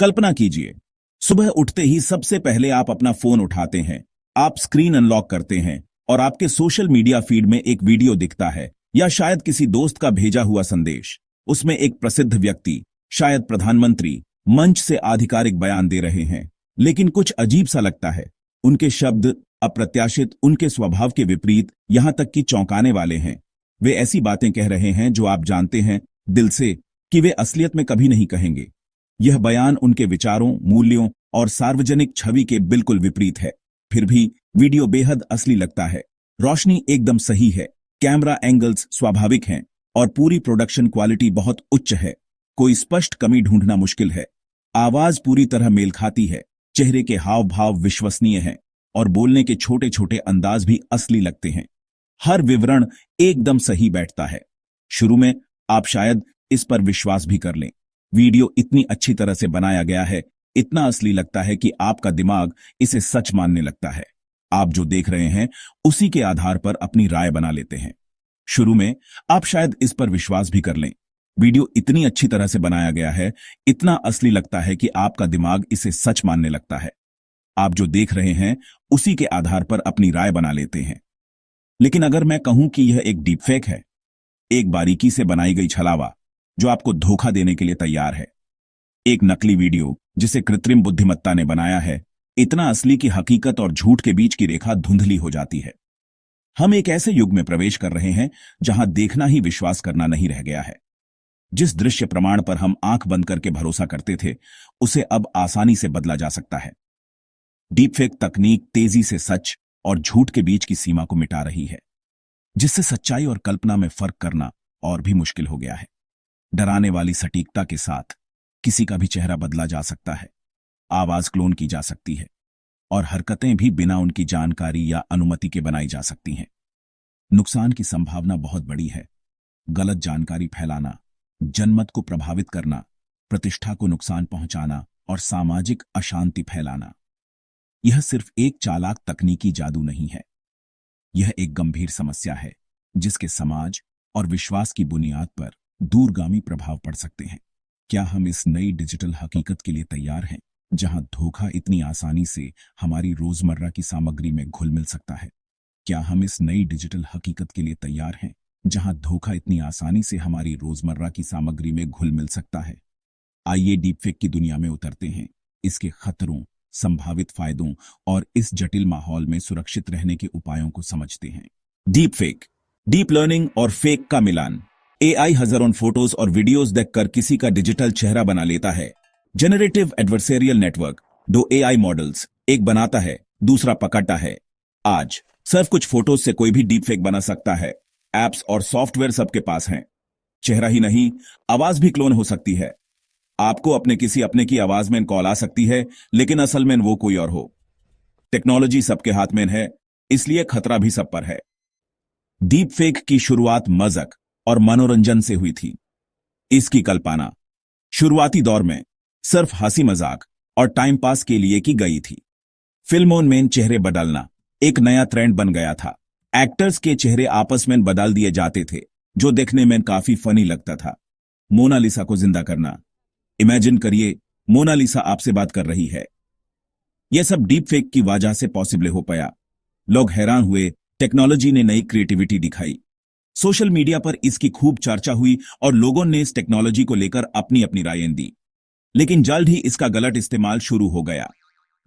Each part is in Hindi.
कल्पना कीजिए, सुबह उठते ही सबसे पहले आप अपना फोन उठाते हैं, आप स्क्रीन अनलॉक करते हैं और आपके सोशल मीडिया फीड में एक वीडियो दिखता है या शायद किसी दोस्त का भेजा हुआ संदेश। उसमें एक प्रसिद्ध व्यक्ति, शायद प्रधानमंत्री, मंच से आधिकारिक बयान दे रहे हैं, लेकिन कुछ अजीब सा लगता है। उनके शब्द अप्रत्याशित, उनके स्वभाव के विपरीत, यहां तक कि चौंकाने वाले हैं। वे ऐसी बातें कह रहे हैं जो आप जानते हैं दिल से कि वे असलियत में कभी नहीं कहेंगे। यह बयान उनके विचारों, मूल्यों और सार्वजनिक छवि के बिल्कुल विपरीत है। फिर भी वीडियो बेहद असली लगता है। रोशनी एकदम सही है, कैमरा एंगल्स स्वाभाविक हैं और पूरी प्रोडक्शन क्वालिटी बहुत उच्च है। कोई स्पष्ट कमी ढूंढना मुश्किल है। आवाज पूरी तरह मेल खाती है, चेहरे के हाव भाव विश्वसनीय हैं और बोलने के छोटे छोटे अंदाज भी असली लगते हैं। हर विवरण एकदम सही बैठता है। शुरू में आप शायद इस पर विश्वास भी कर लें। वीडियो इतनी अच्छी तरह से बनाया गया है, इतना असली लगता है कि आपका दिमाग इसे सच मानने लगता है। आप जो देख रहे हैं उसी के आधार पर अपनी राय बना लेते हैं। शुरू में आप शायद इस पर विश्वास भी कर लें। वीडियो इतनी अच्छी तरह से बनाया गया है, इतना असली लगता है कि आपका दिमाग इसे सच मानने लगता है। आप जो देख रहे हैं उसी के आधार पर अपनी राय बना लेते हैं। लेकिन अगर मैं कहूं कि यह एक डीप फेक है, एक बारीकी से बनाई गई छलावा जो आपको धोखा देने के लिए तैयार है, एक नकली वीडियो जिसे कृत्रिम बुद्धिमत्ता ने बनाया है, इतना असली कि हकीकत और झूठ के बीच की रेखा धुंधली हो जाती है। हम एक ऐसे युग में प्रवेश कर रहे हैं जहां देखना ही विश्वास करना नहीं रह गया है। जिस दृश्य प्रमाण पर हम आंख बंद करके भरोसा करते थे, उसे अब आसानी से बदला जा सकता है। डीपफेक तकनीक तेजी से सच और झूठ के बीच की सीमा को मिटा रही है, जिससे सच्चाई और कल्पना में फर्क करना और भी मुश्किल हो गया है। डराने वाली सटीकता के साथ किसी का भी चेहरा बदला जा सकता है, आवाज क्लोन की जा सकती है और हरकतें भी बिना उनकी जानकारी या अनुमति के बनाई जा सकती हैं। नुकसान की संभावना बहुत बड़ी है। गलत जानकारी फैलाना, जनमत को प्रभावित करना, प्रतिष्ठा को नुकसान पहुंचाना और सामाजिक अशांति फैलाना। यह सिर्फ एक चालाक तकनीकी जादू नहीं है, यह एक गंभीर समस्या है जिसके समाज और विश्वास की बुनियाद पर दूरगामी प्रभाव पड़ सकते हैं। क्या हम इस नई डिजिटल हकीकत के लिए तैयार हैं, जहां धोखा इतनी आसानी से हमारी रोजमर्रा की सामग्री में घुल मिल सकता है? क्या हम इस नई डिजिटल हकीकत के लिए तैयार हैं, जहां धोखा इतनी आसानी से हमारी रोजमर्रा की सामग्री में घुल मिल सकता है? आइए डीपफेक की दुनिया में उतरते हैं, इसके खतरों, संभावित फायदों और इस जटिल माहौल में सुरक्षित रहने के उपायों को समझते हैं। डीपफेक, डीप लर्निंग और फेक का मिलान। एआई हजारों फोटोज और वीडियोस देखकर किसी का डिजिटल चेहरा बना लेता है। जेनरेटिव एडवर्सेरियल नेटवर्क, दो एआई मॉडल्स, एक बनाता है, दूसरा पकड़ता है। आज सिर्फ कुछ फोटोज से कोई भी डीपफेक बना सकता है। एप्स और सॉफ्टवेयर सबके पास हैं। चेहरा ही नहीं, आवाज भी क्लोन हो सकती है। आपको अपने किसी अपने की आवाज में कॉल आ सकती है, लेकिन असल में वो कोई और हो। टेक्नोलॉजी सबके हाथ में है, इसलिए खतरा भी सब पर है। डीपफेक की शुरुआत मजाक और मनोरंजन से हुई थी। इसकी कल्पना शुरुआती दौर में सिर्फ हंसी मजाक और टाइम पास के लिए की गई थी। फिल्मों में चेहरे बदलना एक नया ट्रेंड बन गया था। एक्टर्स के चेहरे आपस में बदल दिए जाते थे, जो देखने में काफी फनी लगता था। मोनालिसा को जिंदा करना। इमेजिन करिए, मोनालिसा आपसे बात कर रही है। यह सब डीपफेक की वजह से पॉसिबल हो पाया। लोग हैरान हुए, टेक्नोलॉजी ने नई क्रिएटिविटी दिखाई। सोशल मीडिया पर इसकी खूब चर्चा हुई और लोगों ने इस टेक्नोलॉजी को लेकर अपनी अपनी रायें दी। लेकिन जल्द ही इसका गलत इस्तेमाल शुरू हो गया।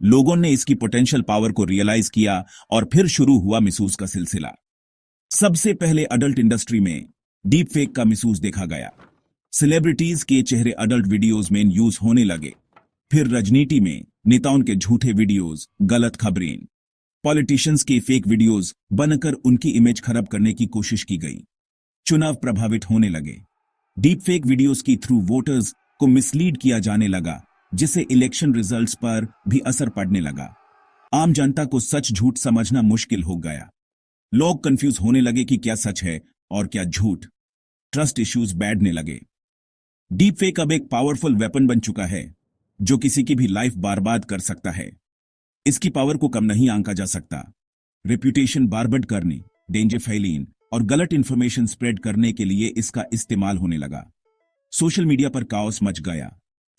लोगों ने इसकी पोटेंशियल पावर को रियलाइज किया और फिर शुरू हुआ मिसयूज का सिलसिला। सबसे पहले अडल्ट इंडस्ट्री में डीपफेक का मिसयूज देखा गया। सेलिब्रिटीज के चेहरे अडल्ट वीडियोज में यूज होने लगे। फिर राजनीति में नेताओं के झूठे वीडियोज, गलत खबरें, पॉलिटिशियंस के फेक वीडियोज बनकर उनकी इमेज खराब करने की कोशिश की गई। चुनाव प्रभावित होने लगे। डीपफेक वीडियोज के थ्रू वोटर्स को मिसलीड किया जाने लगा, जिससे इलेक्शन रिजल्ट्स पर भी असर पड़ने लगा। आम जनता को सच झूठ समझना मुश्किल हो गया। लोग कंफ्यूज होने लगे कि क्या सच है और क्या झूठ। ट्रस्ट इश्यूज बढ़ने लगे। डीपफेक अब एक पावरफुल वेपन बन चुका है, जो किसी की भी लाइफ बर्बाद कर सकता है। इसकी पावर को कम नहीं आंका जा सकता। रेप्यूटेशन बर्बाद करने, डेंजर फैलाने और गलत इंफॉर्मेशन स्प्रेड करने के लिए इसका इस्तेमाल होने लगा। सोशल मीडिया पर काओस मच गया।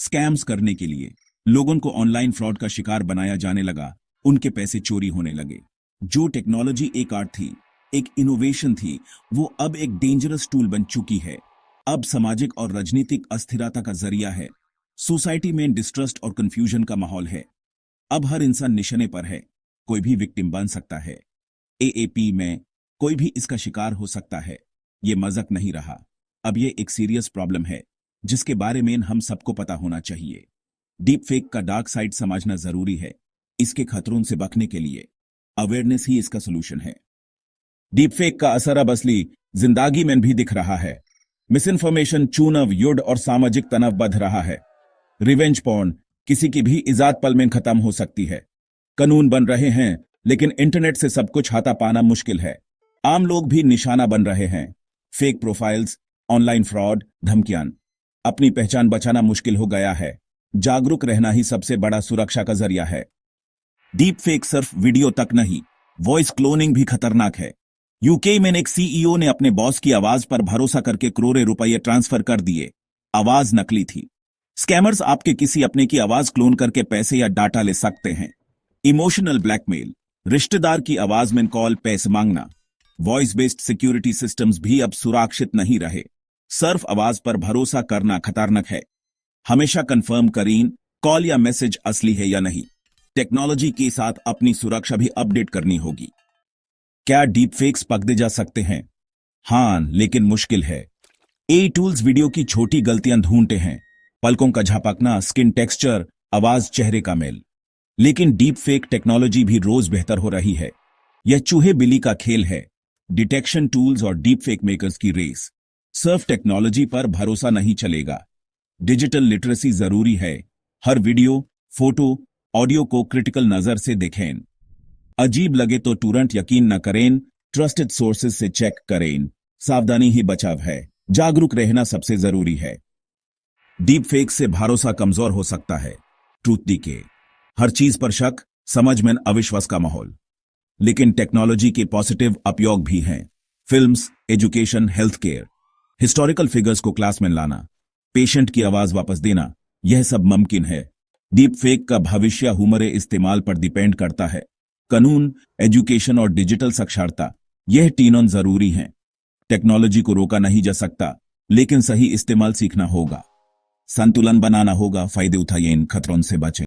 स्कैम्स करने के लिए, लोगों को ऑनलाइन फ्रॉड का शिकार बनाया जाने लगा, उनके पैसे चोरी होने लगे। जो टेक्नोलॉजी एक आर्ट थी, एक इनोवेशन थी, वो अब एक डेंजरस टूल बन चुकी है। अब सामाजिक और राजनीतिक अस्थिरता का जरिया है। सोसाइटी में डिस्ट्रस्ट और कंफ्यूजन का माहौल है। अब हर इंसान निशाने पर है, कोई भी विक्टिम बन सकता है। एएपी में कोई भी इसका शिकार हो सकता है। ये मजाक नहीं रहा, अब ये एक सीरियस प्रॉब्लम है जिसके बारे में हम सबको पता होना चाहिए। डीप फेक का डार्क साइड समझना जरूरी है। इसके खतरों से बचने के लिए अवेयरनेस ही इसका सोल्यूशन है। डीप फेक का असर अब असली जिंदगी में भी दिख रहा है। मिस इन्फॉर्मेशन, चुनाव युद्ध और सामाजिक तनाव बढ़ रहा है। रिवेंज पॉर्न, किसी की भी इज्जत पल में खत्म हो सकती है। कानून बन रहे हैं, लेकिन इंटरनेट से सब कुछ हाथा पाना मुश्किल है। आम लोग भी निशाना बन रहे हैं। फेक प्रोफाइल्स, ऑनलाइन फ्रॉड, धमकियां, अपनी पहचान बचाना मुश्किल हो गया है। जागरूक रहना ही सबसे बड़ा सुरक्षा का जरिया है। डीप फेक सिर्फ वीडियो तक नहीं, वॉइस क्लोनिंग भी खतरनाक है। यूके में एक सीईओ ने अपने बॉस की आवाज पर भरोसा करके करोड़ों रुपए ट्रांसफर कर दिए। आवाज नकली थी। स्कैमर्स आपके किसी अपने की आवाज क्लोन करके पैसे या डाटा ले सकते हैं। इमोशनल ब्लैकमेल, रिश्तेदार की आवाज में कॉल, पैसे मांगना। वॉइस बेस्ड सिक्योरिटी सिस्टम्स भी अब सुरक्षित नहीं रहे। सिर्फ आवाज पर भरोसा करना खतरनाक है। हमेशा कंफर्म करें कॉल या मैसेज असली है या नहीं। टेक्नोलॉजी के साथ अपनी सुरक्षा भी अपडेट करनी होगी। क्या डीप फेक्स पकड़े जा सकते हैं? हां, लेकिन मुश्किल है। एआई टूल्स वीडियो की छोटी गलतियां ढूंढते हैं, पलकों का झपकना, स्किन टेक्सचर, आवाज, चेहरे का मेल। लेकिन डीप फेक टेक्नोलॉजी भी रोज बेहतर हो रही है। यह चूहे बिल्ली का खेल है। डिटेक्शन टूल्स और डीप फेक मेकर्स की रेस। सिर्फ टेक्नोलॉजी पर भरोसा नहीं चलेगा। डिजिटल लिटरेसी जरूरी है। हर वीडियो, फोटो, ऑडियो को क्रिटिकल नजर से देखें। अजीब लगे तो तुरंत यकीन न करें। ट्रस्टेड सोर्सेज से चेक करें। सावधानी ही बचाव है। जागरूक रहना सबसे जरूरी है। डीप फेक से भरोसा कमजोर हो सकता है। ट्रूथ डीके, हर चीज पर शक, समझ में अविश्वास का माहौल। लेकिन टेक्नोलॉजी के पॉजिटिव उपयोग भी हैं। Films, education, health care, historical figures को क्लास में लाना, पेशेंट की आवाज वापस देना, यह सब मुमकिन है। डीप फेक का भविष्य हुमरे इस्तेमाल पर डिपेंड करता है। कानून, एजुकेशन और डिजिटल साक्षरता, यह तीनों जरूरी हैं। टेक्नोलॉजी को रोका नहीं जा सकता, लेकिन सही इस्तेमाल सीखना होगा। संतुलन बनाना होगा। फायदे उठाइए, इन खतरों से बचें।